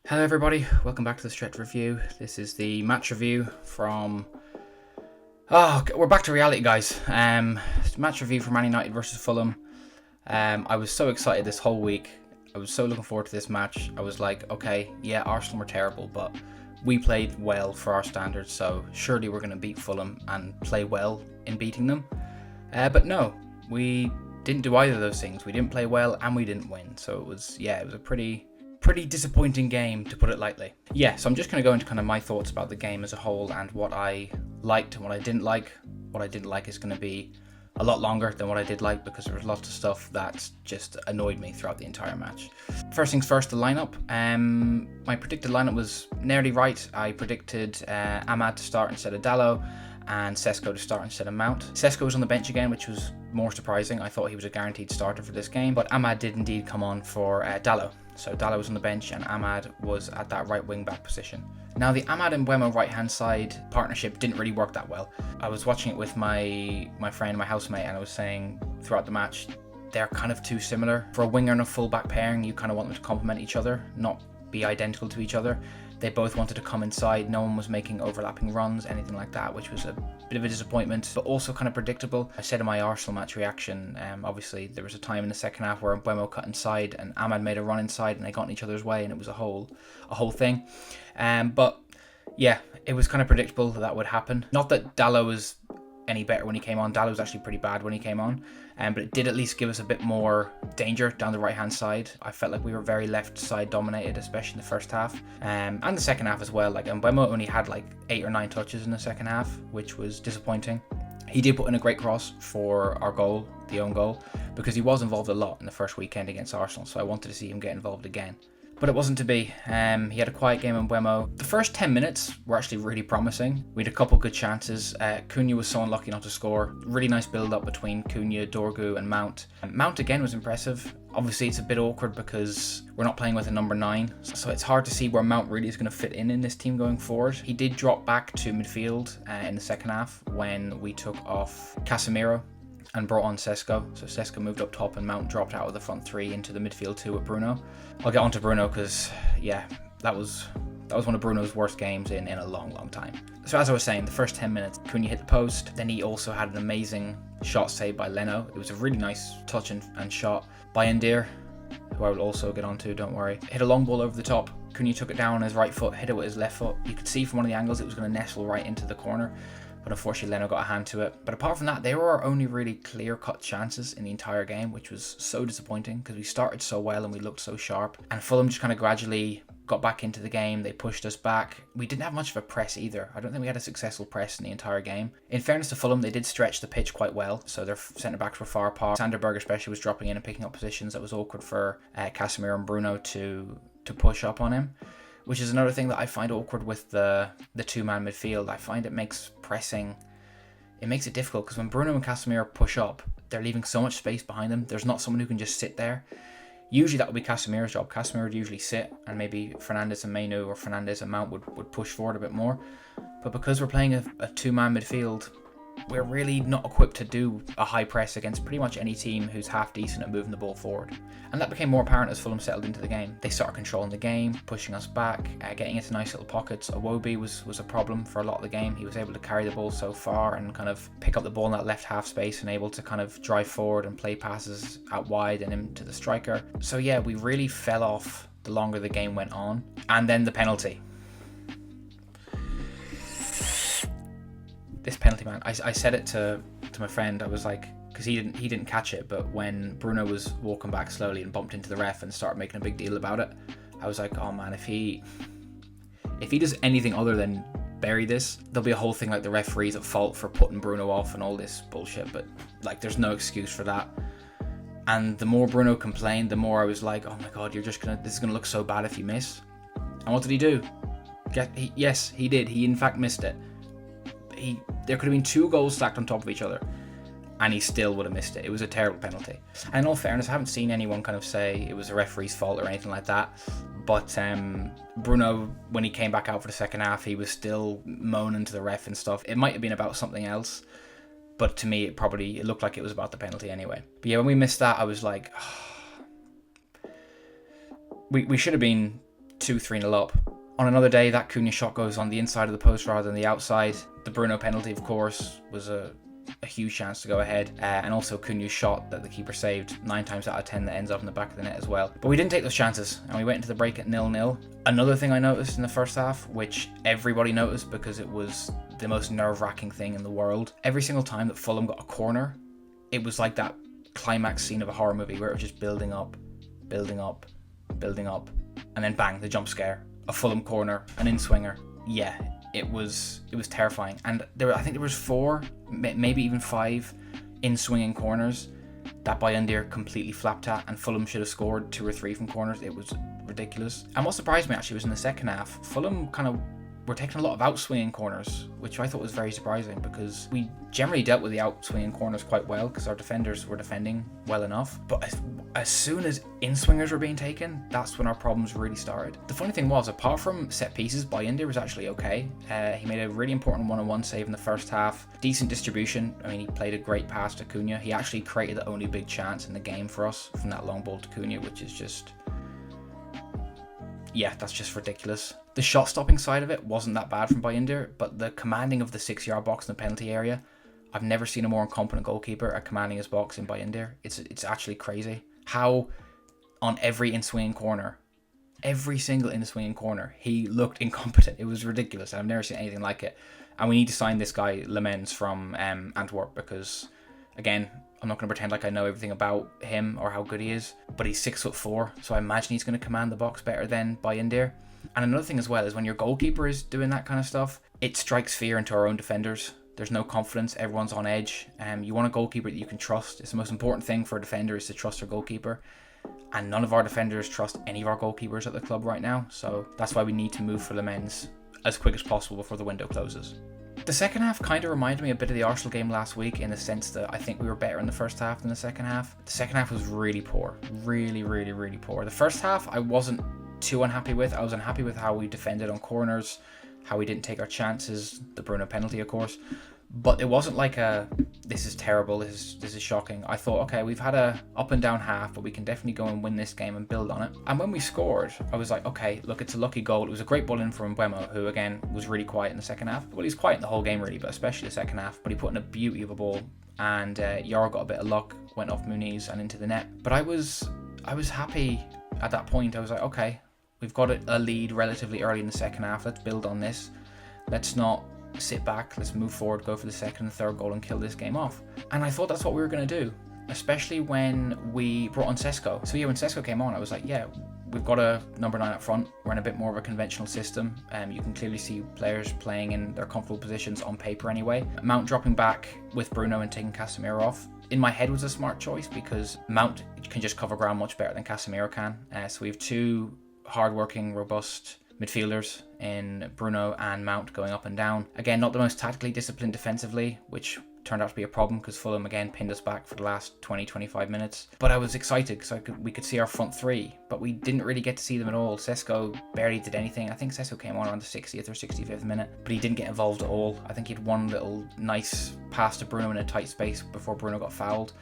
Hello everybody, welcome back to the Stretford review. This is the match review from... we're back to reality, guys. Match review for Man United versus Fulham. I was so excited this whole week. I was so looking forward to this match. I was like, okay, yeah, Arsenal were terrible, but we played well for our standards, so surely we're going to beat Fulham and play well in beating them. But no, we didn't do either of those things. We didn't play well and we didn't win. So it was a pretty disappointing game, to put it lightly. So I'm just going to go into kind of my thoughts about the game as a whole and what I liked and what I didn't like. What I didn't like is going to be a lot longer than what I did like, because there was lots of stuff that just annoyed me throughout the entire match. First things first, the lineup. My predicted lineup was nearly right. I predicted Ahmad to start instead of Dalot and Sesko to start instead of Mount. Sesko was on the bench again, which was more surprising. I thought he was a guaranteed starter for this game, but Ahmad did indeed come on for Dalot. So Dalot was on the bench and Ahmad was at that right wing back position. Now the Ahmad and Mbeumo right hand side partnership didn't really work that well. I was watching it with my friend, my housemate, and I was saying throughout the match, they're kind of too similar. For a winger and a full back pairing, you kind of want them to complement each other, not be identical to each other. They both wanted to come inside. No one was making overlapping runs, anything like that, which was a bit of a disappointment, but also kind of predictable. I said in my Arsenal match reaction, obviously there was a time in the second half where Mbeumo cut inside and Ahmad made a run inside and they got in each other's way, and it was a whole thing. But yeah, it was kind of predictable that would happen. Not that Dalot was any better when he came on. Dalot was actually pretty bad when he came on, but it did at least give us a bit more danger down the right hand side. I felt like we were very left side dominated, especially in the first half, and the second half as well. Like Mbeumo only had like 8 or 9 touches in the second half, which was disappointing. He did put in a great cross for our goal, the own goal, because he was involved a lot in the first weekend against Arsenal, so I wanted to see him get involved again. But it wasn't to be. He had a quiet game in Mbeumo. The first 10 minutes were actually really promising. We had a couple good chances. Cunha was so unlucky not to score. Really nice build-up between Cunha, Dorgu and Mount. Mount again was impressive. Obviously it's a bit awkward because we're not playing with a number 9, so it's hard to see where Mount really is going to fit in this team going forward. He did drop back to midfield in the second half when we took off Casemiro and brought on Sesko. So Sesko moved up top and Mount dropped out of the front 3 into the midfield 2 with Bruno. I'll get on to Bruno because, yeah, that was one of Bruno's worst games in a long time. So as I was saying, the first 10 minutes, Cunha hit the post. Then he also had an amazing shot saved by Leno. It was a really nice touch and shot by Endir, who I will also get on to, don't worry. Hit a long ball over the top. Cunha took it down on his right foot, hit it with his left foot. You could see from one of the angles it was going to nestle right into the corner, but unfortunately Leno got a hand to it. But apart from that, they were our only really clear-cut chances in the entire game, which was so disappointing because we started so well and we looked so sharp. And Fulham just kind of gradually got back into the game. They pushed us back. We didn't have much of a press either. I don't think we had a successful press in the entire game. In fairness to Fulham, they did stretch the pitch quite well, so their centre-backs were far apart. Sanderberg especially was dropping in and picking up positions that was awkward for Casemiro and Bruno to push up on him, which is another thing that I find awkward with the two-man midfield. I find it makes pressing, it makes it difficult because when Bruno and Casemiro push up, they're leaving so much space behind them. There's not someone who can just sit there. Usually that would be Casemiro's job. Casemiro would usually sit, and maybe Fernandes and Mainu or Fernandes and Mount would push forward a bit more. But because we're playing a two-man midfield, we're really not equipped to do a high press against pretty much any team who's half decent at moving the ball forward. And that became more apparent as Fulham settled into the game. They started controlling the game, pushing us back, getting into nice little pockets. Iwobi was a problem for a lot of the game. He was able to carry the ball so far and kind of pick up the ball in that left half space and able to kind of drive forward and play passes out wide and into the striker. So yeah, we really fell off the longer the game went on. And then the penalty. This penalty, man, I said it to my friend. I was like, because he didn't catch it, but when Bruno was walking back slowly and bumped into the ref and started making a big deal about it, I was like, oh man, if he does anything other than bury this, there'll be a whole thing like the referee's at fault for putting Bruno off and all this bullshit. But like, there's no excuse for that. And the more Bruno complained, the more I was like, oh my god, this is gonna look so bad if you miss. And what did he do? Yes, he did. He in fact missed it. There could have been 2 goals stacked on top of each other and he still would have missed it. It was a terrible penalty. And in all fairness, I haven't seen anyone kind of say it was a referee's fault or anything like that. But Bruno, when he came back out for the second half, he was still moaning to the ref and stuff. It might have been about something else, but to me, it looked like it was about the penalty anyway. But yeah, when we missed that, I was like, we should have been 2-3-0 up. On another day, that Cunha shot goes on the inside of the post rather than the outside. The Bruno penalty, of course, was a huge chance to go ahead, and also Cunha's shot that the keeper saved 9 times out of 10 that ends up in the back of the net as well. But we didn't take those chances, and we went into the break at 0-0. Another thing I noticed in the first half, which everybody noticed because it was the most nerve-wracking thing in the world, every single time that Fulham got a corner, it was like that climax scene of a horror movie where it was just building up, building up, building up, and then bang, the jump scare. A Fulham corner, an in-swinger. Yeah, it was terrifying. And I think there was 4, maybe even 5 in-swinging corners that Bayındır completely flapped at, and Fulham should have scored 2 or 3 from corners. It was ridiculous. And what surprised me actually was in the second half, Fulham kind of were taking a lot of out-swinging corners, which I thought was very surprising because we generally dealt with the out-swinging corners quite well because our defenders were defending well enough. But as soon as in-swingers were being taken, that's when our problems really started. The funny thing was, apart from set pieces, Bayındır was actually okay. He made a really important one-on-one save in the first half. Decent distribution. I mean, he played a great pass to Cunha. He actually created the only big chance in the game for us from that long ball to Cunha, which is just... yeah, that's just ridiculous. The shot-stopping side of it wasn't that bad from Bayındır, but the commanding of the 6-yard box in the penalty area, I've never seen a more incompetent goalkeeper at commanding his box in Bayındır. It's actually crazy. How on every in-swinging corner, every single in-swinging corner, he looked incompetent. It was ridiculous. I've never seen anything like it. And we need to sign this guy, Lemens, from Antwerp, because, again, I'm not going to pretend like I know everything about him or how good he is, but he's 6'4", so I imagine he's going to command the box better than Bayındır. And another thing as well is when your goalkeeper is doing that kind of stuff, it strikes fear into our own defenders. There's no confidence, everyone's on edge. You want a goalkeeper that you can trust. It's the most important thing for a defender is to trust their goalkeeper. And none of our defenders trust any of our goalkeepers at the club right now, so that's why we need to move for Lemens as quick as possible before the window closes. The second half kind of reminded me a bit of the Arsenal game last week in the sense that I think we were better in the first half than the second half. The second half was really poor. Really, really, really poor. The first half I wasn't too unhappy with. I was unhappy with how we defended on corners, how we didn't take our chances, the Bruno penalty of course. But it wasn't like a, this is terrible, this is shocking. I thought, okay, we've had a up and down half, but we can definitely go and win this game and build on it. And when we scored, I was like, okay, look, it's a lucky goal. It was a great ball in from Mbeumo, who again was really quiet in the second half. Well, he's quiet in the whole game really, but especially the second half. But he put in a beauty of a ball, and Yara got a bit of luck, went off Muniz and into the net. But I was happy at that point. I was like, okay, we've got a lead relatively early in the second half. Let's build on this. Let's not sit back, let's move forward, go for the second and third goal and kill this game off. And I thought that's what we were going to do, especially when we brought on Sesko. So yeah, when Sesko came on, I was like, yeah, we've got a number 9 up front. We're in a bit more of a conventional system. You can clearly see players playing in their comfortable positions on paper anyway. Mount dropping back with Bruno and taking Casemiro off, in my head was a smart choice because Mount can just cover ground much better than Casemiro can. So we have 2 hard-working, robust midfielders in Bruno and Mount going up and down. Again, not the most tactically disciplined defensively, which turned out to be a problem because Fulham again pinned us back for the last 20-25 minutes. But I was excited because we could see our front 3, but we didn't really get to see them at all. Sesko barely did anything. I think Sesko came on around the 60th or 65th minute, but he didn't get involved at all. I think he had one little nice pass to Bruno in a tight space before Bruno got fouled.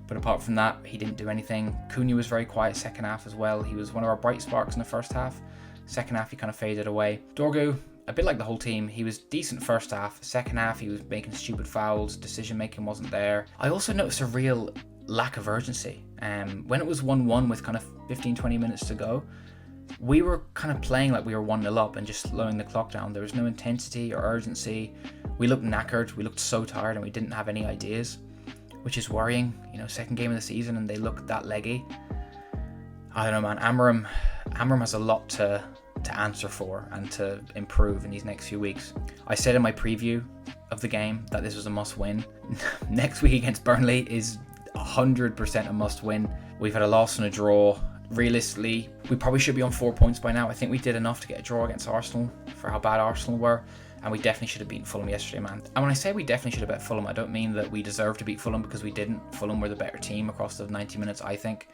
But apart from that, he didn't do anything. Cunha was very quiet second half as well. He was one of our bright sparks in the first half. Second half, he kind of faded away. Dorgu, a bit like the whole team, he was decent first half. Second half, he was making stupid fouls. Decision making wasn't there. I also noticed a real lack of urgency. When it was 1-1 with kind of 15-20 minutes to go, we were kind of playing like we were 1-0 up and just slowing the clock down. There was no intensity or urgency. We looked knackered. We looked so tired and we didn't have any ideas, which is worrying. You know, second game of the season and they look that leggy. I don't know, man. Amram has a lot to answer for and to improve in these next few weeks. I said in my preview of the game that this was a must win. Next week against Burnley is 100% a must win. We've had a loss and a draw. Realistically, we probably should be on 4 points by now. I think we did enough to get a draw against Arsenal for how bad Arsenal were, and we definitely should have beaten Fulham yesterday, man. And when I say we definitely should have bet Fulham, I don't mean that we deserve to beat Fulham because we didn't. Fulham were the better team across the 90 minutes, I think.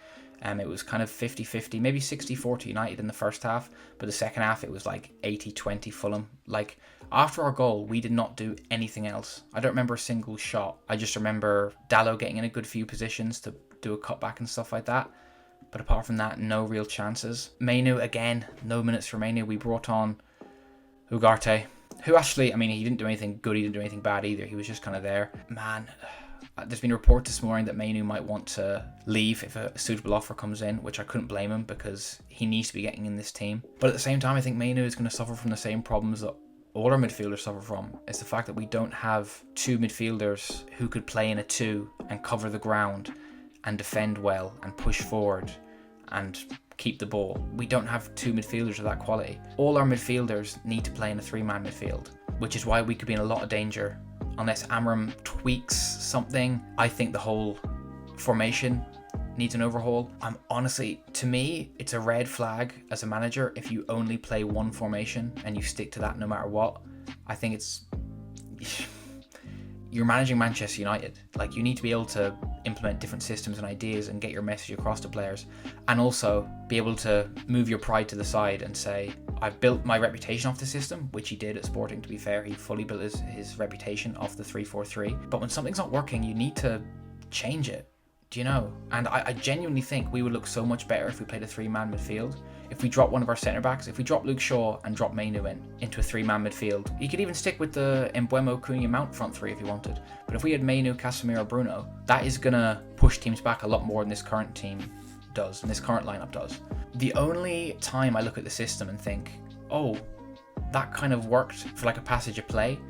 It was kind of 50-50, maybe 60-40 United in the first half, but the second half it was like 80-20 Fulham. Like, after our goal, we did not do anything else. I don't remember a single shot. I just remember Dallo getting in a good few positions to do a cutback and stuff like that. But apart from that, no real chances. Mainu, again, no minutes for Mainu. We brought on Ugarte, who actually, I mean, he didn't do anything good, he didn't do anything bad either. He was just kind of there. Man, there's been a report this morning that Mainu might want to leave if a suitable offer comes in, which I couldn't blame him because he needs to be getting in this team. But at the same time, I think Mainu is going to suffer from the same problems that all our midfielders suffer from. It's the fact that we don't have two midfielders who could play in a two and cover the ground and defend well and push forward and keep the ball. We don't have two midfielders of that quality. All our midfielders need to play in a three-man midfield, which is why we could be in a lot of danger unless Amorim tweaks something. I think the whole formation needs an overhaul. Honestly, to me, it's a red flag as a manager if you only play one formation and you stick to that no matter what. I think it's... You're managing Manchester United. Like, you need to be able to implement different systems and ideas and get your message across to players, and also be able to move your pride to the side and say, I've built my reputation off the system, which he did at Sporting, to be fair. He fully built his reputation off the 3-4-3. But when something's not working, you need to change it. Do you know? And I genuinely think we would look so much better if we played a three-man midfield. If we drop one of our centre-backs, if we drop Luke Shaw and drop Mainu into a three-man midfield. You could even stick with the Mbeumo, Cunha, Mount front three if you wanted. But if we had Mainu, Casemiro, Bruno, that is going to push teams back a lot more than this current team does, and this current lineup does. The only time I look at the system and think, oh, that kind of worked for like a passage of play,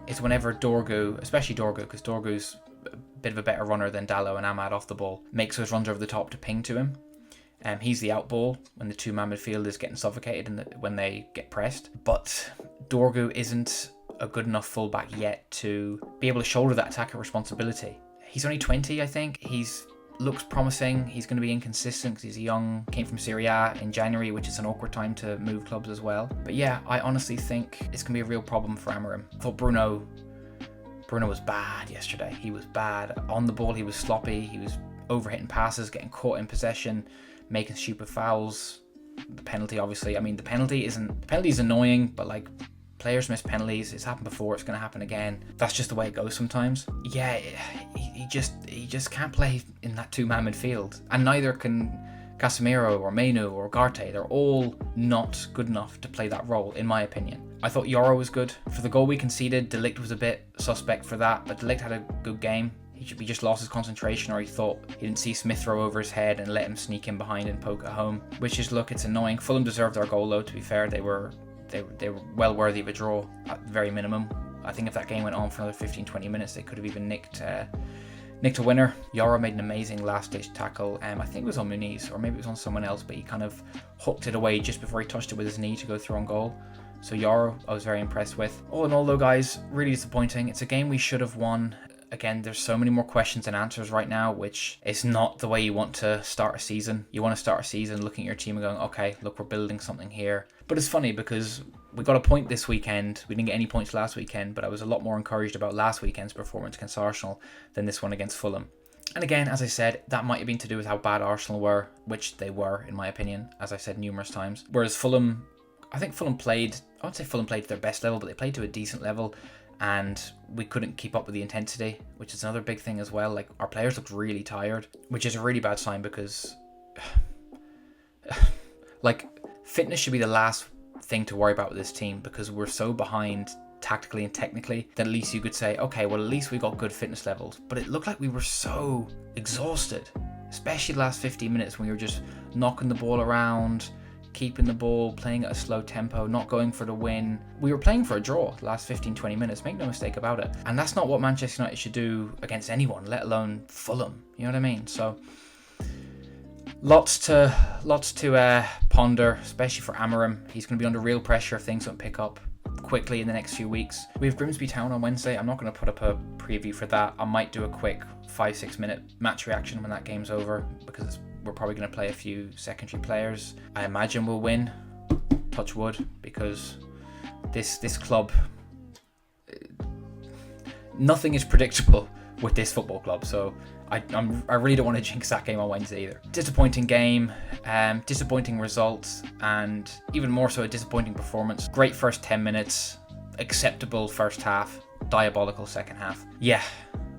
is whenever Dorgu, especially Dorgu, because Dorgu's a bit of a better runner than Dalot and Ahmad off the ball, makes those runs over the top to ping to him. He's the out ball when the two-man midfield is getting suffocated and when they get pressed. But Dorgu isn't a good enough fullback yet to be able to shoulder that attacker responsibility. He's only 20, I think. He's looks promising. He's going to be inconsistent because he's young. Came from Serie A in January, which is an awkward time to move clubs as well. But yeah, I honestly think it's going to be a real problem for Amorim. I thought Bruno was bad yesterday. He was bad. On the ball, he was sloppy. He was overhitting passes, getting caught in possession, making stupid fouls. The penalty, obviously. I mean, the penalty is annoying, but like, players miss penalties. It's happened before. It's going to happen again. That's just the way it goes sometimes. Yeah, he just can't play in that two-man midfield, and neither can Casemiro or Mainu or Ugarte. They're all not good enough to play that role, in my opinion. I thought Yoro was good. For the goal we conceded, De Ligt was a bit suspect for that, but De Ligt had a good game. He just lost his concentration, or he thought he didn't see Smith throw over his head and let him sneak in behind and poke it home. Which is, look, it's annoying. Fulham deserved their goal though, to be fair. They were well worthy of a draw at the very minimum. I think if that game went on for another 15-20 minutes, they could have even nicked a winner. Yoro made an amazing last-ditch tackle. I think it was on Muniz, or maybe it was on someone else, but he kind of hooked it away just before he touched it with his knee to go through on goal. So Yoro, I was very impressed with. All in all though, guys, really disappointing. It's a game we should have won. Again, there's so many more questions than answers right now, which is not the way you want to start a season. You want to start a season looking at your team and going, okay, look, we're building something here. But it's funny because we got a point this weekend. We didn't get any points last weekend, but I was a lot more encouraged about last weekend's performance against Arsenal than this one against Fulham. And again, as I said, that might have been to do with how bad Arsenal were, which they were, in my opinion, as I've said numerous times. Whereas Fulham, I think Fulham played, I would say Fulham played to their best level, but they played to a decent level. And we couldn't keep up with the intensity, which is another big thing as well. Like, our players looked really tired, which is a really bad sign because like, fitness should be the last thing to worry about with this team, because we're so behind tactically and technically that at least you could say, okay, well, at least we got good fitness levels. But it looked like we were so exhausted, especially the last 15 minutes when we were just knocking the ball around, keeping the ball, playing at a slow tempo, not going for the win. We were playing for a draw the last 15-20 minutes, make no mistake about it. And that's not what Manchester United should do against anyone, let alone Fulham. You know what I mean? So lots to ponder, especially for Amorim. He's going to be under real pressure if things don't pick up quickly in the next few weeks. We have Grimsby Town on Wednesday. I'm not going to put up a preview for that. I might do a quick 5-6 minute match reaction when that game's over, because we're probably going to play a few secondary players. I imagine we'll win, touch wood, because this club, nothing is predictable with this football club. So I really don't want to jinx that game on Wednesday either. Disappointing game, disappointing results, and even more so a disappointing performance. Great first 10 minutes, acceptable first half, diabolical second half. Yeah,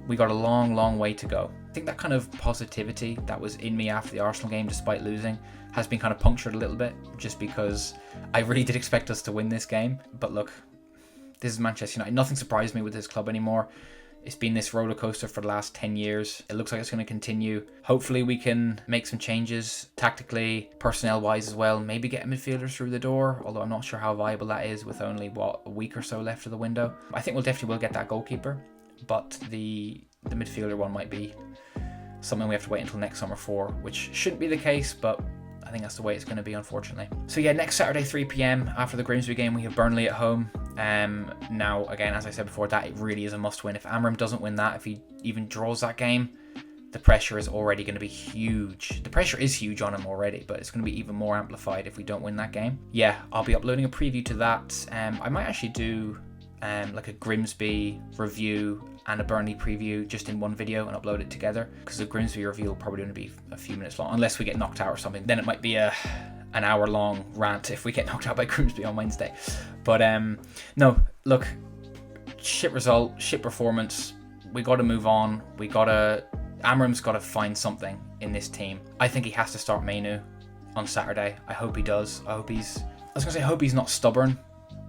we got a long way to go. I think that kind of positivity that was in me after the Arsenal game, despite losing, has been kind of punctured a little bit, just because I really did expect us to win this game. But look, this is Manchester United. Nothing surprised me with this club anymore. It's been this roller coaster for the last 10 years. It looks like it's going to continue. Hopefully we can make some changes tactically, personnel wise as well. Maybe get a midfielder through the door, although I'm not sure how viable that is with only, a week or so left of the window. I think we'll definitely get that goalkeeper, but the midfielder one might be something we have to wait until next summer for, which shouldn't be the case, but I think that's the way it's going to be, unfortunately. So yeah, next Saturday, 3 p.m, after the Grimsby game, we have Burnley at home. Now, again, as I said before, that really is a must-win. If Amram doesn't win that, if he even draws that game, the pressure is already going to be huge. The pressure is huge on him already, but it's going to be even more amplified if we don't win that game. Yeah, I'll be uploading a preview to that. I might actually do like a Grimsby review and a Burnley preview just in one video and upload it together, because the Grimsby review will probably only be a few minutes long, unless we get knocked out or something. Then it might be an hour long rant if we get knocked out by Grimsby on Wednesday. But no, look, shit result, shit performance. We got to move on. Amram's got to find something in this team. I think he has to start Mainu on Saturday. I hope he does. I hope he's not stubborn,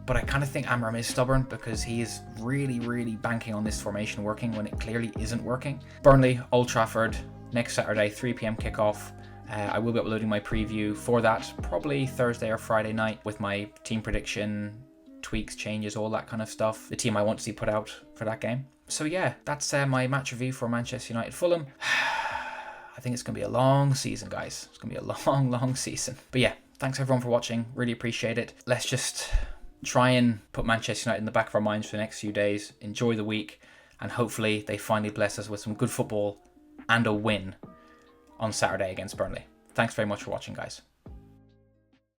but I kind of think Amram is stubborn, because he is really, really banking on this formation working when it clearly isn't working. Burnley, Old Trafford, next Saturday, 3 p.m. kickoff. I will be uploading my preview for that probably Thursday or Friday night, with my team prediction, tweaks, changes, all that kind of stuff. The team I want to see put out for that game. So yeah, that's my match review for Manchester United Fulham. I think it's going to be a long season, guys. It's going to be a long, long season. But yeah, thanks everyone for watching. Really appreciate it. Let's just try and put Manchester United in the back of our minds for the next few days. Enjoy the week, and hopefully they finally bless us with some good football and a win on Saturday against Burnley. Thanks very much for watching, guys.